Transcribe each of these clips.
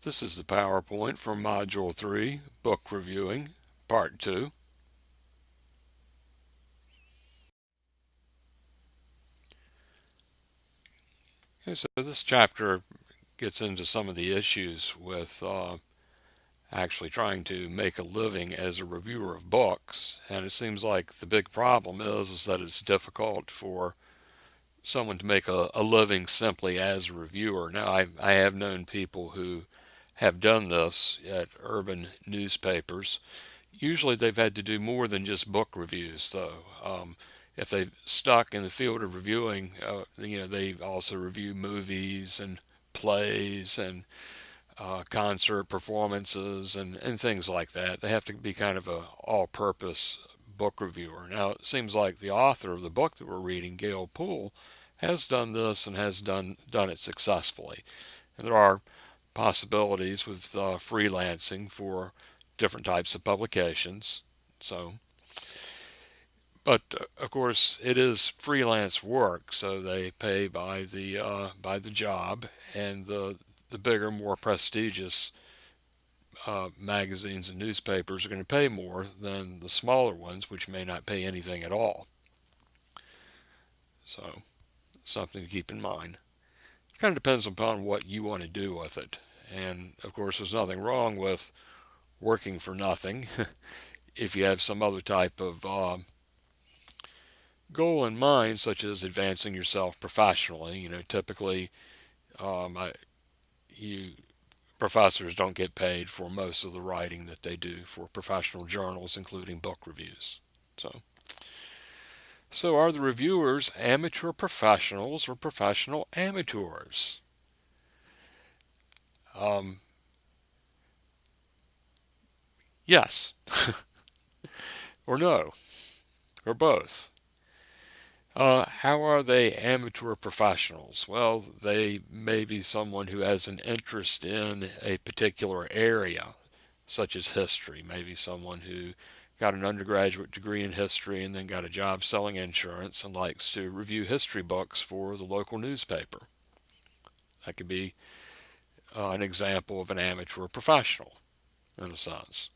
This is the PowerPoint from Module 3, Book Reviewing, Part 2. Okay, so this chapter gets into some of the issues with actually trying to make a living as a reviewer of books. And it seems like the big problem is that it's difficult for someone to make a living simply as a reviewer. Now, I have known people who have done this at urban newspapers. Usually they've had to do more than just book reviews, though. If they've stuck in the field of reviewing, they also review movies and plays and concert performances and things like that. They have to be kind of a all-purpose book reviewer. Now, it seems like the author of the book that we're reading, Gail Poole, has done this and has done it successfully. And there are possibilities with freelancing for different types of publications. So, but of course, it is freelance work, so they pay by the job, and the bigger, more prestigious magazines and newspapers are going to pay more than the smaller ones, which may not pay anything at all. So, something to keep in mind. It kind of depends upon what you want to do with it. And of course, there's nothing wrong with working for nothing if you have some other type of goal in mind, such as advancing yourself professionally. Typically, I, you professors don't get paid for most of the writing that they do for professional journals, including book reviews. So are the reviewers amateur professionals or professional amateurs? Um, yes, or no, or both. How are they amateur professionals? Well, they may be someone who has an interest in a particular area, such as history. Maybe someone who got an undergraduate degree in history and then got a job selling insurance and likes to review history books for the local newspaper. That could be an example of an amateur professional, in a sense.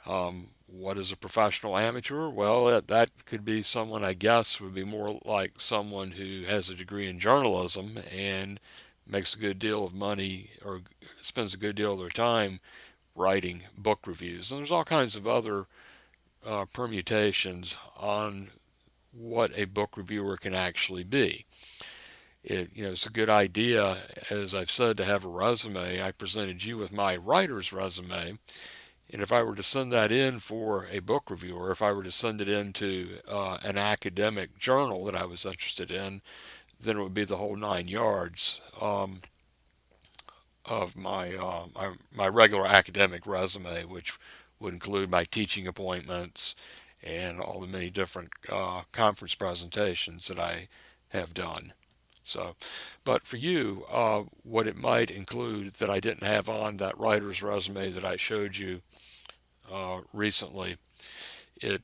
What is a professional amateur? Well, that could be someone, I guess, would be more like someone who has a degree in journalism and makes a good deal of money or spends a good deal of their time writing book reviews. And there's all kinds of other permutations on what a book reviewer can actually be. It's a good idea, as I've said, to have a resume. I presented you with my writer's resume. And if I were to send that in for a book review, or if I were to send it into an academic journal that I was interested in, then it would be the whole 9 yards of my regular academic resume, which would include my teaching appointments and all the many different conference presentations that I have done. So, but for you, what it might include that I didn't have on that writer's resume that I showed you recently, it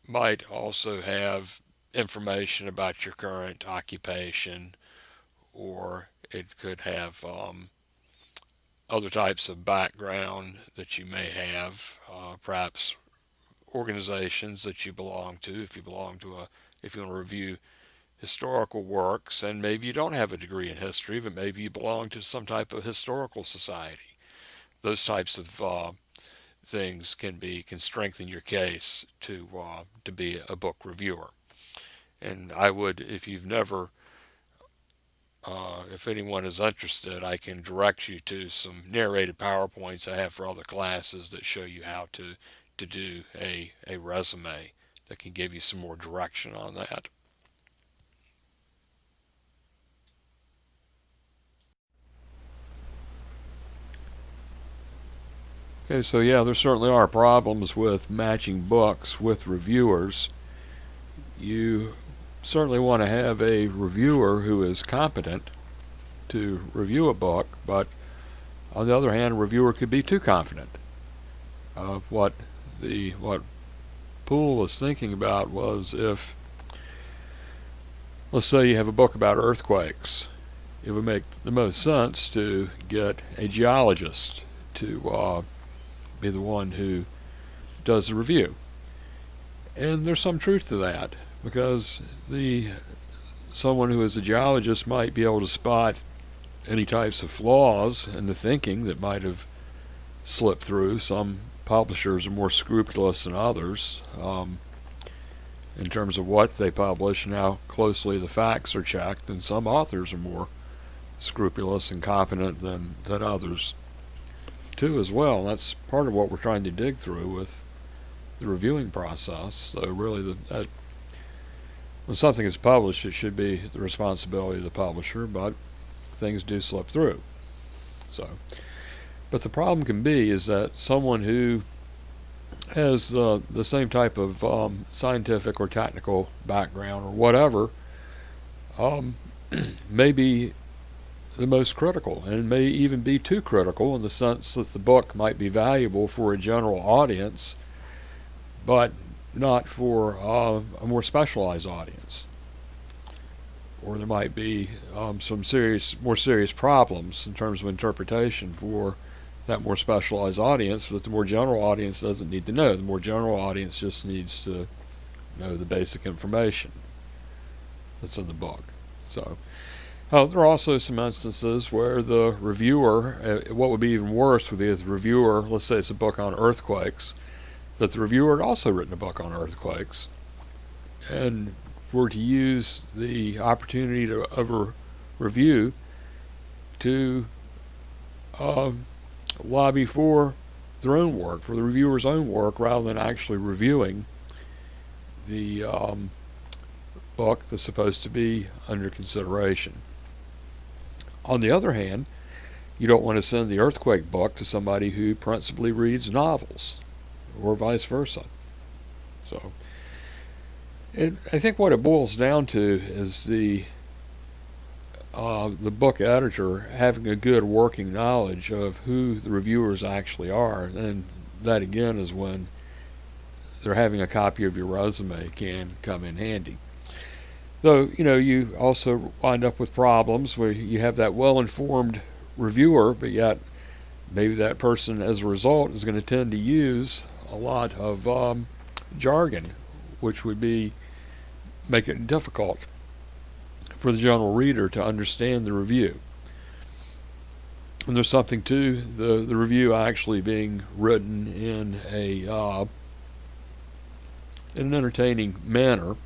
might also have information about your current occupation, or it could have other types of background that you may have, perhaps organizations that you belong to. If you want to review historical works, and maybe you don't have a degree in history, but maybe you belong to some type of historical society. Those types of things can strengthen your case to be a book reviewer. And I would, if anyone is interested, I can direct you to some narrated PowerPoints I have for other classes that show you how to do a resume that can give you some more direction on that. Okay, so yeah, there certainly are problems with matching books with reviewers. You certainly want to have a reviewer who is competent to review a book, but on the other hand, a reviewer could be too confident. What Poole was thinking about was, if, let's say, you have a book about earthquakes, it would make the most sense to get a geologist to be the one who does the review. And there's some truth to that, because someone who is a geologist might be able to spot any types of flaws in the thinking that might have slipped through. Some publishers are more scrupulous than others in terms of what they publish and how closely the facts are checked, and some authors are more scrupulous and competent than others too as well. And that's part of what we're trying to dig through with the reviewing process. So really, when something is published, it should be the responsibility of the publisher, but things do slip through. But the problem can be is that someone who has the same type of scientific or technical background or whatever may be the most critical, and may even be too critical, in the sense that the book might be valuable for a general audience, but not for a more specialized audience. Or there might be some more serious problems in terms of interpretation for that more specialized audience that the more general audience doesn't need to know. The more general audience just needs to know the basic information that's in the book. So there are also some instances where the reviewer, what would be even worse would be if the reviewer, let's say it's a book on earthquakes, that the reviewer had also written a book on earthquakes and were to use the opportunity of a review to lobby for their own work, for the reviewer's own work, rather than actually reviewing the book that's supposed to be under consideration. On the other hand, you don't want to send the earthquake book to somebody who principally reads novels, or vice versa. So, I think what it boils down to is the book editor having a good working knowledge of who the reviewers actually are, and that again is when they're having a copy of your resume can come in handy. Though, you also wind up with problems where you have that well-informed reviewer, but yet maybe that person, as a result, is going to tend to use a lot of jargon, which would make it difficult for the general reader to understand the review. And there's something to the review actually being written in an entertaining manner.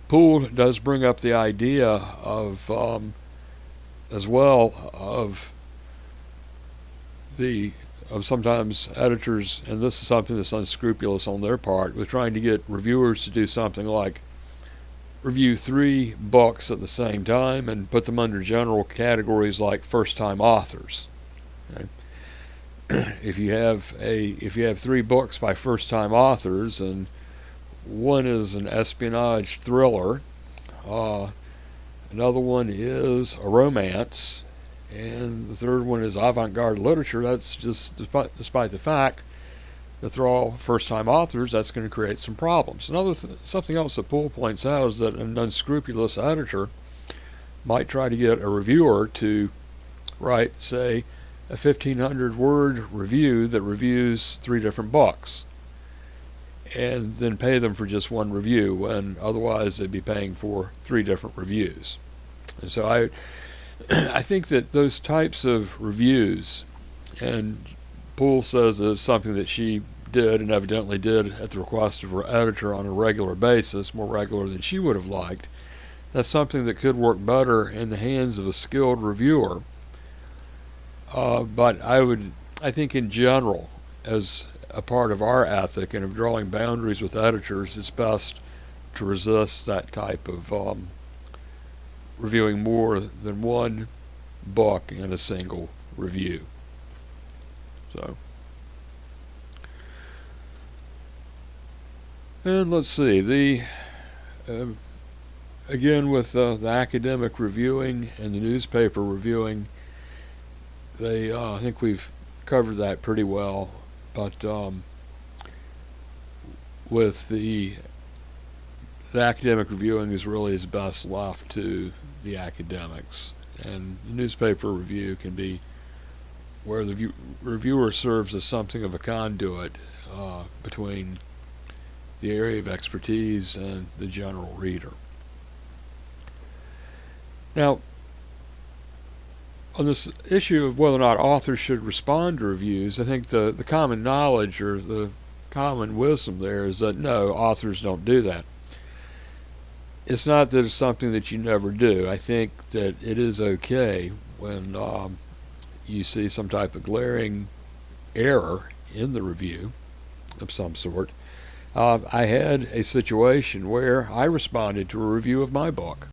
Poole does bring up the idea of as well of sometimes editors, and this is something that's unscrupulous on their part, with trying to get reviewers to do something like review 3 books at the same time and put them under general categories like first-time authors. Okay? If you have 3 books by first-time authors, and one is an espionage thriller, another one is a romance, and the third one is avant-garde literature, that's just despite the fact that they're all first-time authors, that's going to create some problems. Something else that Poole points out is that an unscrupulous editor might try to get a reviewer to write, say, a 1,500-word review that reviews 3 different books, and then pay them for just one review, when otherwise they'd be paying for 3 different reviews. And so I think that those types of reviews, and Poole says it's something that she did and evidently did at the request of her editor on a regular basis, more regular than she would have liked, that's something that could work better in the hands of a skilled reviewer. But I think in general, as a part of our ethic and of drawing boundaries with editors, it's best to resist that type of reviewing more than one book in a single review. So, and let's see, again with the academic reviewing and the newspaper reviewing, I think we've covered that pretty well, but with the the academic reviewing is really is best left to the academics. And the newspaper review can be where the reviewer serves as something of a conduit between the area of expertise and the general reader. Now, on this issue of whether or not authors should respond to reviews, I think the common knowledge or the common wisdom there is that no, authors don't do that. It's not that it's something that you never do. I think that it is okay when you see some type of glaring error in the review of some sort. I had a situation where I responded to a review of my book.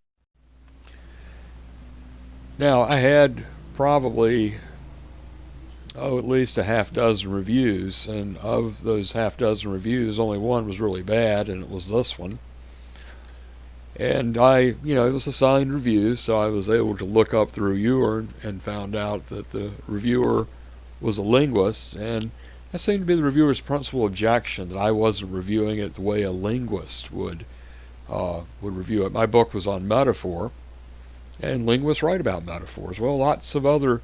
Now, I had probably, at least a half dozen reviews, and of those half dozen reviews, only one was really bad, and it was this one. And it was a signed review, so I was able to look up the reviewer and found out that the reviewer was a linguist, and that seemed to be the reviewer's principal objection, that I wasn't reviewing it the way a linguist would review it. My book was on metaphor, and linguists write about metaphors. Well, lots of other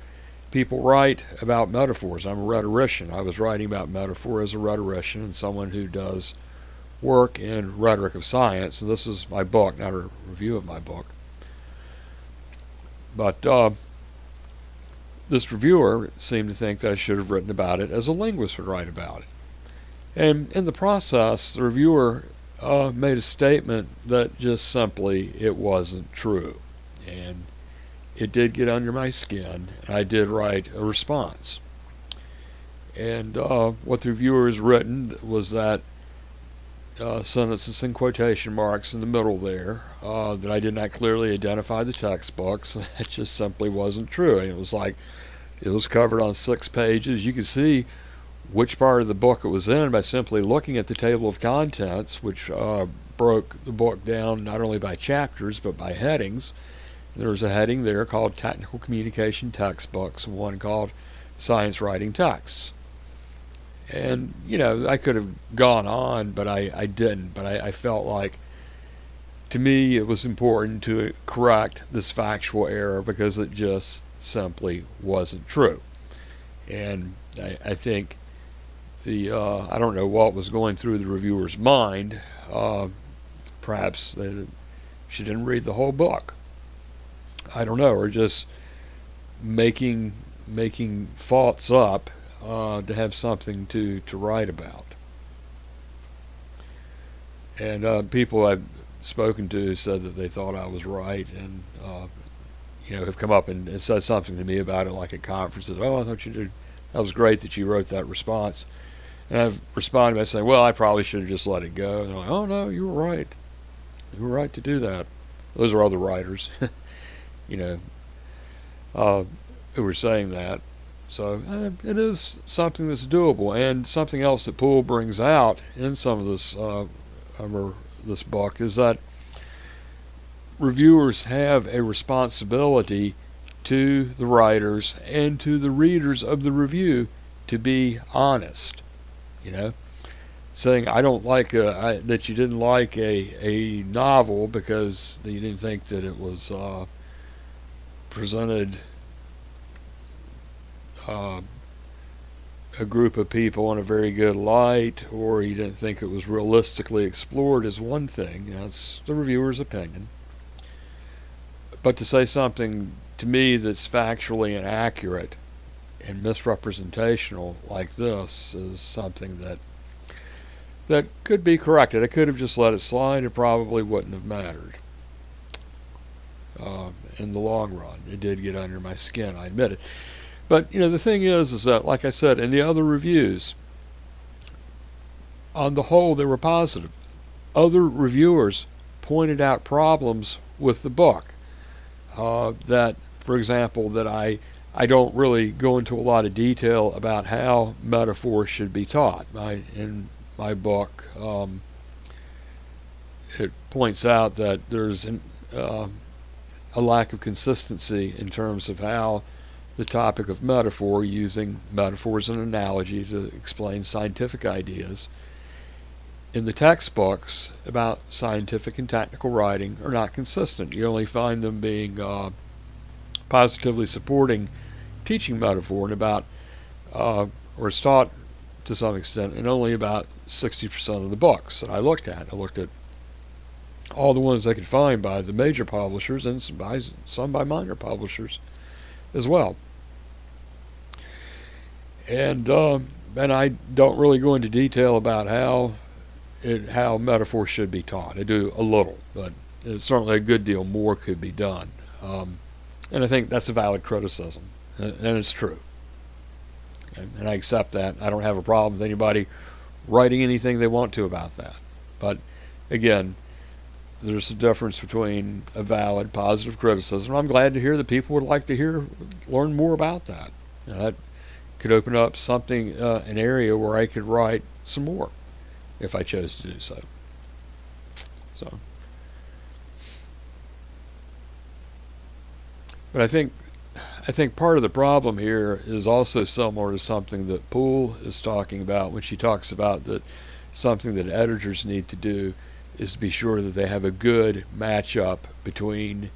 people write about metaphors. I'm a rhetorician. I was writing about metaphor as a rhetorician and someone who does work in rhetoric of science, and this is my book, not a review of my book. But this reviewer seemed to think that I should have written about it as a linguist would write about it. And in the process, the reviewer made a statement that just simply it wasn't true. And it did get under my skin, and I did write a response. And what the reviewer has written was that sentences and quotation marks in the middle there, that I did not clearly identify the textbooks. That just simply wasn't true. And it was covered on 6 pages. You could see which part of the book it was in by simply looking at the table of contents, which broke the book down not only by chapters but by headings. There was a heading there called Technical Communication Textbooks and one called Science Writing Texts. And, I could have gone on, but I didn't. But I felt like, to me, it was important to correct this factual error because it just simply wasn't true. And I think I don't know what was going through the reviewer's mind. Perhaps she didn't read the whole book. I don't know, or just making thoughts up to have something to write about. And people I've spoken to said that they thought I was right, and have come up and said something to me about it, like at conferences. Oh, I thought you did. That was great that you wrote that response. And I've responded by saying, well, I probably should have just let it go. And they're like, oh no, you were right. You were right to do that. Those are other writers. Who were saying that. So it is something that's doable. And something else that Poole brings out in some of this book is that reviewers have a responsibility to the writers and to the readers of the review to be honest. Saying I don't like that you didn't like a novel because you didn't think that it was presented a group of people in a very good light, or you didn't think it was realistically explored, is one thing. It's the reviewer's opinion. But to say something to me that's factually inaccurate and misrepresentational like this is something that could be corrected. I could have just let it slide. It probably wouldn't have mattered. In the long run, it did get under my skin, I admit it. But the thing is that, like I said, in the other reviews, on the whole, they were positive. Other reviewers pointed out problems with the book. That, for example, that I don't really go into a lot of detail about how metaphor should be taught. In my book, it points out that there's a lack of consistency in terms of how the topic of metaphor, using metaphors and analogy to explain scientific ideas, in the textbooks about scientific and technical writing are not consistent. You only find them being positively supporting teaching metaphor and about, or it's taught to some extent in only about 60% of the books that I looked at. I looked at all the ones I could find by the major publishers and some by minor publishers as well. And I don't really go into detail about how metaphor should be taught. I do a little, but certainly a good deal more could be done. And I think that's a valid criticism, and it's true. And I accept that. I don't have a problem with anybody writing anything they want to about that. But again, there's a difference between a valid, positive criticism. I'm glad to hear that people would like to learn more about that. That could open up something, an area where I could write some more if I chose to do so. But I think part of the problem here is also similar to something that Poole is talking about when she talks about that something that editors need to do is to be sure that they have a good matchup between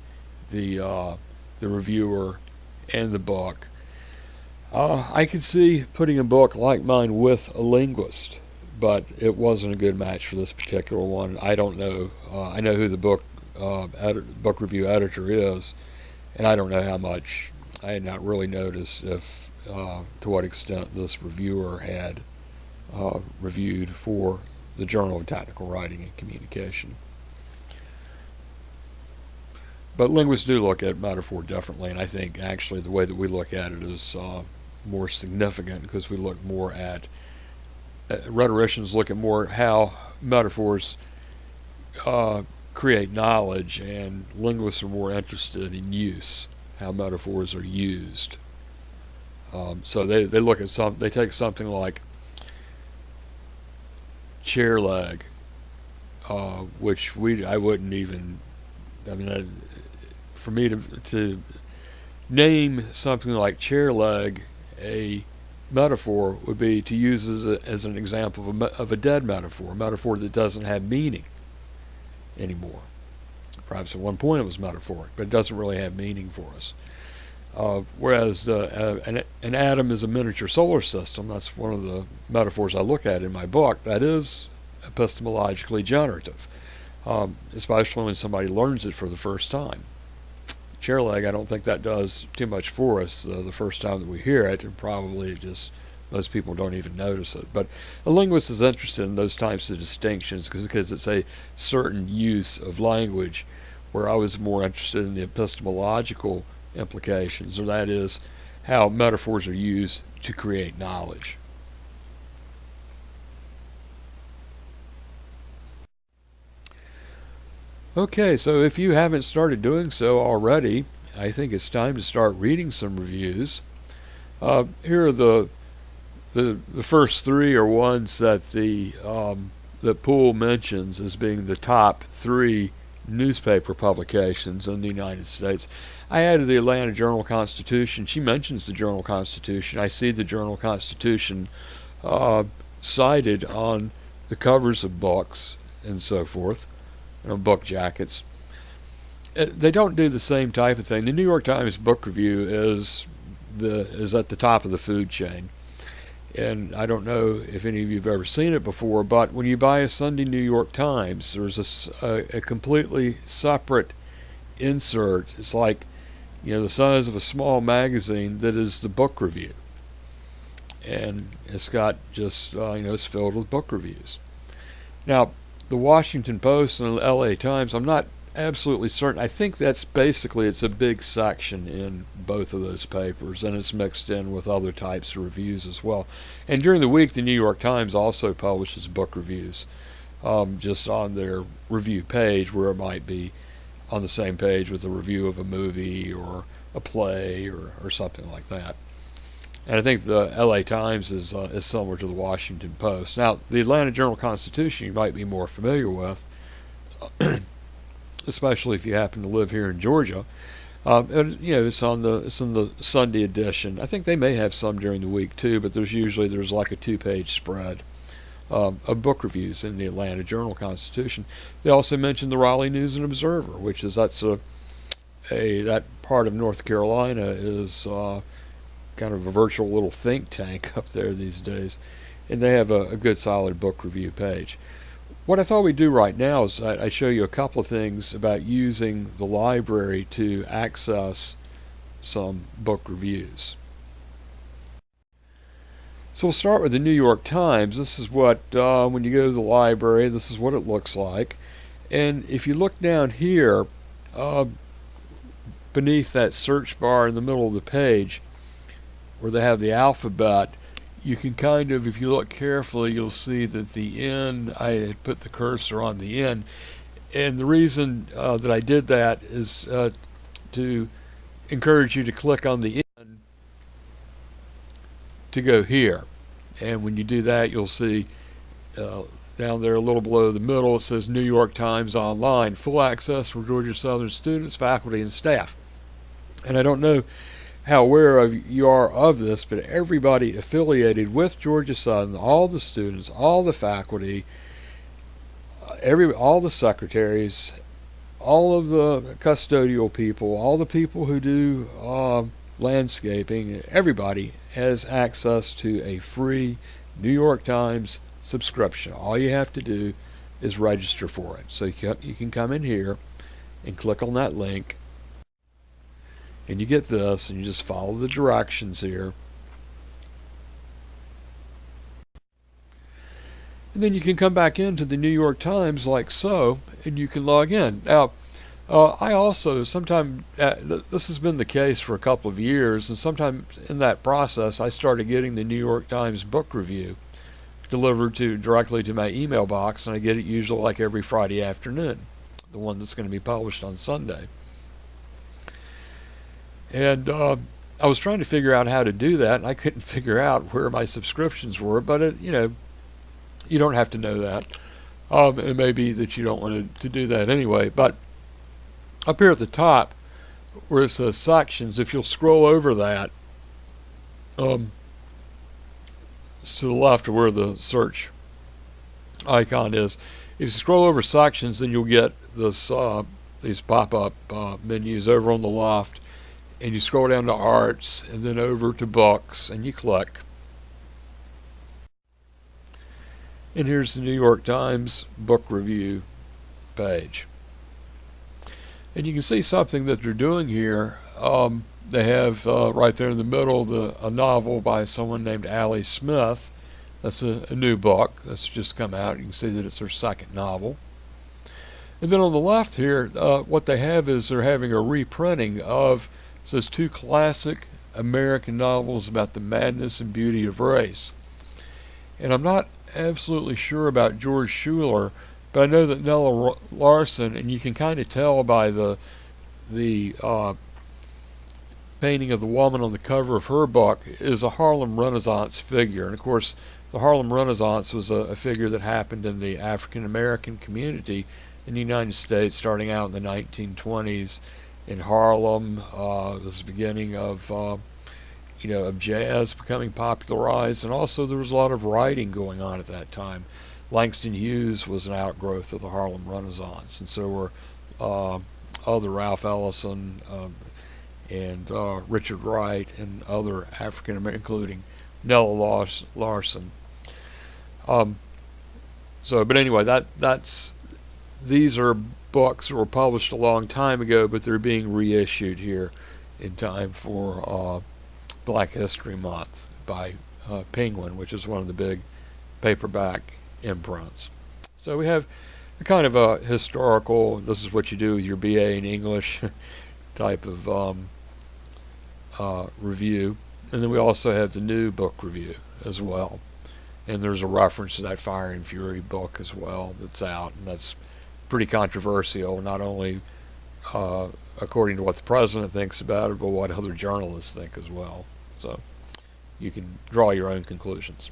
the reviewer and the book. I could see putting a book like mine with a linguist, but it wasn't a good match for this particular one. I don't know. I know who the book review editor is, and I don't know how much. I had not really noticed if to what extent this reviewer had reviewed for the Journal of Technical Writing and Communication. But linguists do look at metaphor differently, and I think actually the way that we look at it is more significant because we look more at rhetoricians look at more how metaphors create knowledge, and linguists are more interested in use, how metaphors are used. So they look at they take something like chair leg, which I wouldn't even. I mean, for me to name something like chair leg a metaphor would be to use as an example of a dead metaphor, a metaphor that doesn't have meaning anymore. Perhaps at one point it was metaphoric, but it doesn't really have meaning for us. Whereas an atom is a miniature solar system, that's one of the metaphors I look at in my book, that is epistemologically generative, especially when somebody learns it for the first time. Chair leg, I don't think that does too much for us the first time that we hear it, and probably just most people don't even notice it. But a linguist is interested in those types of distinctions because it's a certain use of language, where I was more interested in the epistemological implications, or that is how metaphors are used to create knowledge. Okay, so if you haven't started doing so already, I think it's time to start reading some reviews. Here are the first three are ones that that Poole mentions as being the top three newspaper publications in the United States. I added the Atlanta Journal-Constitution. She mentions the Journal-Constitution. I see the Journal-Constitution cited on the covers of books and so forth, book jackets. They don't do the same type of thing. The New York Times Book Review is at the top of the food chain. And I don't know if any of you have ever seen it before, but when you buy a Sunday New York Times, there's a completely separate insert. It's like, the size of a small magazine that is the book review. And it's got just, it's filled with book reviews. Now, the Washington Post and the LA Times, I'm not absolutely certain. I think that's basically, it's a big section in both of those papers, and it's mixed in with other types of reviews as well. And during the week, the New York Times also publishes book reviews, just on their review page, where it might be on the same page with a review of a movie or a play or something like that. And I think the LA Times is similar to the Washington Post. Now, the Atlanta Journal-Constitution you might be more familiar with, especially if you happen to live here in Georgia. It's in the Sunday edition. I think they may have some during the week too, but there's like a 2-page spread of book reviews in the Atlanta Journal-Constitution. They also mention the Raleigh News and Observer, which is that part of North Carolina is kind of a virtual little think tank up there these days, and they have a good solid book review page. What I thought we'd do right now is I show you a couple of things about using the library to access some book reviews. So we'll start with the New York Times. This is what, when you go to the library, this is what it looks like. And if you look down here, beneath that search bar in the middle of the page, where they have the alphabet, you can kind of, if you look carefully, you'll see that the N, I had put the cursor on the N. And the reason that I did that is to encourage you to click on the N to go here. And when you do that, you'll see down there a little below the middle, it says New York Times Online, full access for Georgia Southern students, faculty, and staff. And I don't know how aware you are of this, but everybody affiliated with Georgia Southern, all the students, all the faculty, all the secretaries, all of the custodial people, all the people who do landscaping, everybody has access to a free New York Times subscription. All you have to do is register for it. So you can come in here and click on that link, and you get this, and you just follow the directions here. And then you can come back into the New York Times like so, and you can log in. Now, I also sometimes, this has been the case for a couple of years, and sometimes in that process I started getting the New York Times book review delivered directly to my email box, and I get it usually like every Friday afternoon, the one that's going to be published on Sunday. And I was trying to figure out how to do that, and I couldn't figure out where my subscriptions were, but you don't have to know that. It may be that you don't want to do that anyway, but up here at the top where it says sections, if you'll scroll over that, it's to the left of where the search icon is. If you scroll over sections, then you'll get these pop-up menus over on the left, and you scroll down to arts and then over to books, and you click. And here's the New York Times book review page. And you can see something that they're doing here. They have right there in the middle a novel by someone named Allie Smith. That's a new book that's just come out. You can see that it's her second novel. And then on the left here, what they have is they're having a reprinting of, it says, 2 classic American novels about the madness and beauty of race. And I'm not absolutely sure about George Schuler, but I know that Nella Larson, and you can kind of tell by the painting of the woman on the cover of her book, is a Harlem Renaissance figure. And of course, the Harlem Renaissance was a figure that happened in the African American community in the United States, starting out in the 1920s in Harlem. It was the beginning of jazz becoming popularized, and also there was a lot of writing going on at that time. Langston Hughes was an outgrowth of the Harlem Renaissance, and so were other Ralph Ellison and Richard Wright and other African American, including Nella Larson. But anyway, these are books that were published a long time ago, but they're being reissued here in time for Black History Month by Penguin, which is one of the big paperback imprints. So we have a kind of a historical, this is what you do with your BA in English type of review. And then we also have the new book review as well. And there's a reference to that Fire and Fury book as well that's out, and that's pretty controversial, not only according to what the president thinks about it, but what other journalists think as well. So you can draw your own conclusions.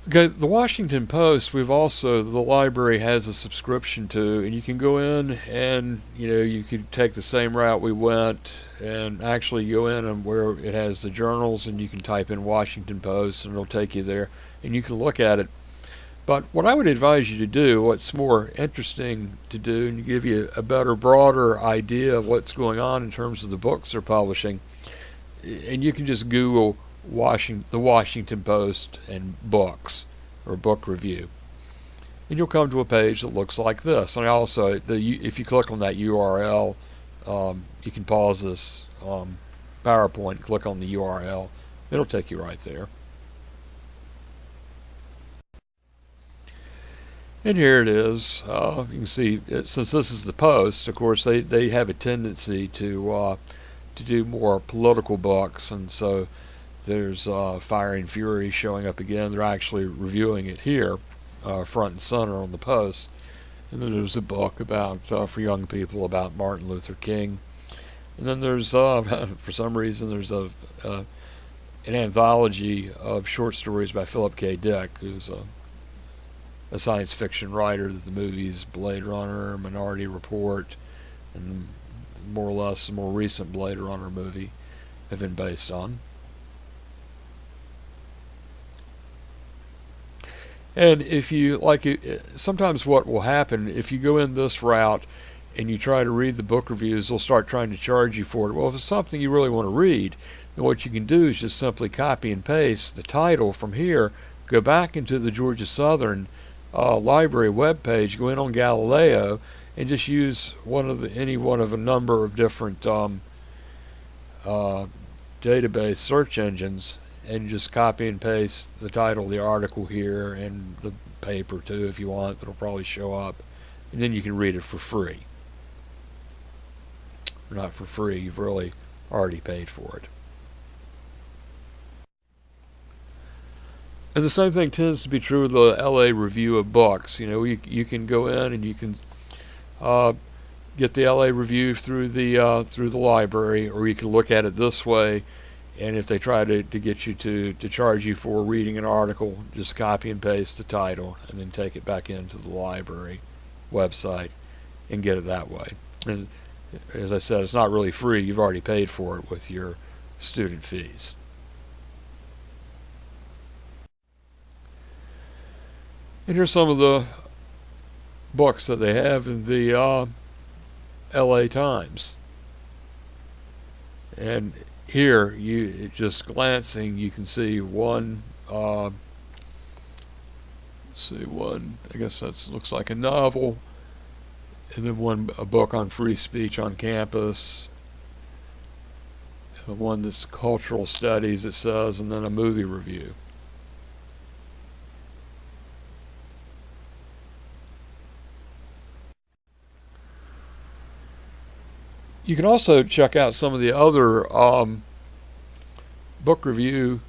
Okay, the Washington Post, the library has a subscription to, and you can go in and, you could take the same route we went and actually go in and where it has the journals and you can type in Washington Post and it'll take you there and you can look at it. But what I would advise you to do, what's more interesting to do and give you a better, broader idea of what's going on in terms of the books they're publishing, and you can just Google the Washington Post and books or book review, and you'll come to a page that looks like this. And also, if you click on that URL, you can pause this PowerPoint, click on the URL, it'll take you right there. And here it is. You can see, since this is the Post, of course, they have a tendency to do more political books, and so there's Fire and Fury showing up again. They're actually reviewing it here, front and center on the Post. And then there's a book about for young people about Martin Luther King. And then there's for some reason there's an anthology of short stories by Philip K. Dick, who's a science fiction writer that the movies Blade Runner, Minority Report, and more or less the more recent Blade Runner movie have been based on. And if you sometimes what will happen if you go in this route and you try to read the book reviews, they'll start trying to charge you for it. Well, if it's something you really want to read, then what you can do is just simply copy and paste the title from here, go back into the Georgia Southern library webpage, go in on Galileo, and just use any one of a number of different database search engines, and just copy and paste the title of the article here and the paper too if you want. That'll probably show up, and then you can read it for free. Not for free, you've really already paid for it. And the same thing tends to be true with the LA Review of Books. You can go in and you can get the LA Review through the library, or you can look at it this way. And if they try to get you to charge you for reading an article, just copy and paste the title and then take it back into the library website and get it that way. And as I said, it's not really free. You've already paid for it with your student fees. And here's some of the books that they have in the LA Times. And here, just glancing, you can see one. I guess that looks like a novel, and then a book on free speech on campus. One that's cultural studies, it says, and then a movie review. You can also check out some of the other book review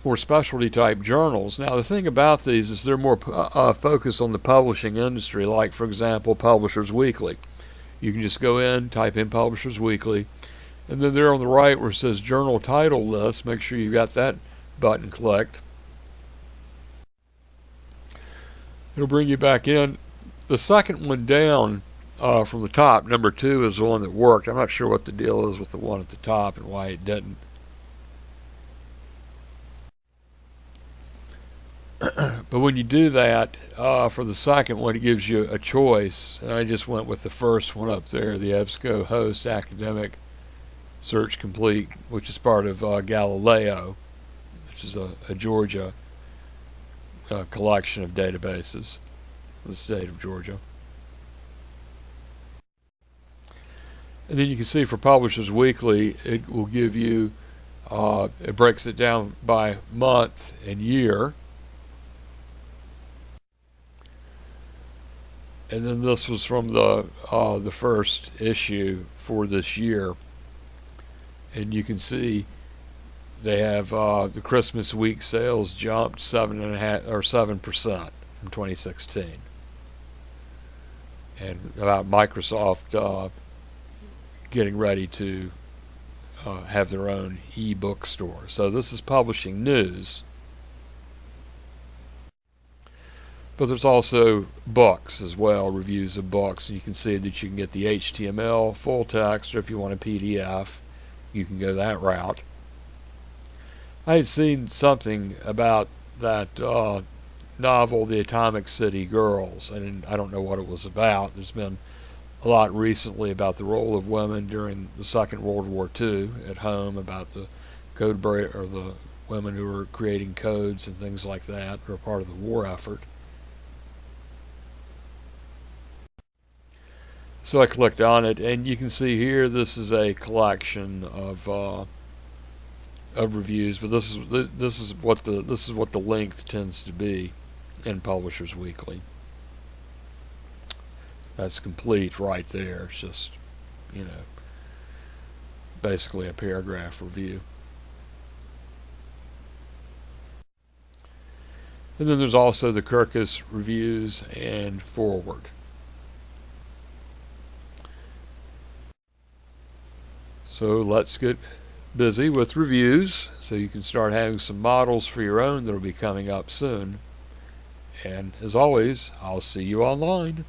or specialty type journals. Now, the thing about these is they're more focused on the publishing industry, like, for example, Publishers Weekly. You can just go in, type in Publishers Weekly, and then there on the right where it says Journal Title List, make sure you've got that button clicked. It'll bring you back in. The second one down from the top, number 2, is the one that worked. I'm not sure what the deal is with the one at the top and why it didn't. But when you do that, for the second one, it gives you a choice. And I just went with the first one up there, the EBSCOhost Academic Search Complete, which is part of Galileo, which is a Georgia collection of databases for the state of Georgia. And then you can see for Publishers Weekly, it will give you, it breaks it down by month and year. And then this was from the first issue for this year. And you can see they have the Christmas week sales jumped 7% from 2016. And about Microsoft getting ready to have their own e-book store. So this is publishing news. But there's also books as well, reviews of books. And you can see that you can get the HTML full text, or if you want a PDF, you can go that route. I had seen something about that novel, The Atomic City Girls, and I don't know what it was about. There's been a lot recently about the role of women during the Second World War II at home, about the or the women who were creating codes and things like that, who were part of the war effort. So I clicked on it, and you can see here this is a collection of reviews, but this is what the length tends to be in Publishers Weekly. That's complete right there. It's just, you know, basically a paragraph review. And then there's also the Kirkus reviews and foreword. So let's get busy with reviews so you can start having some models for your own that will be coming up soon. And as always, I'll see you online.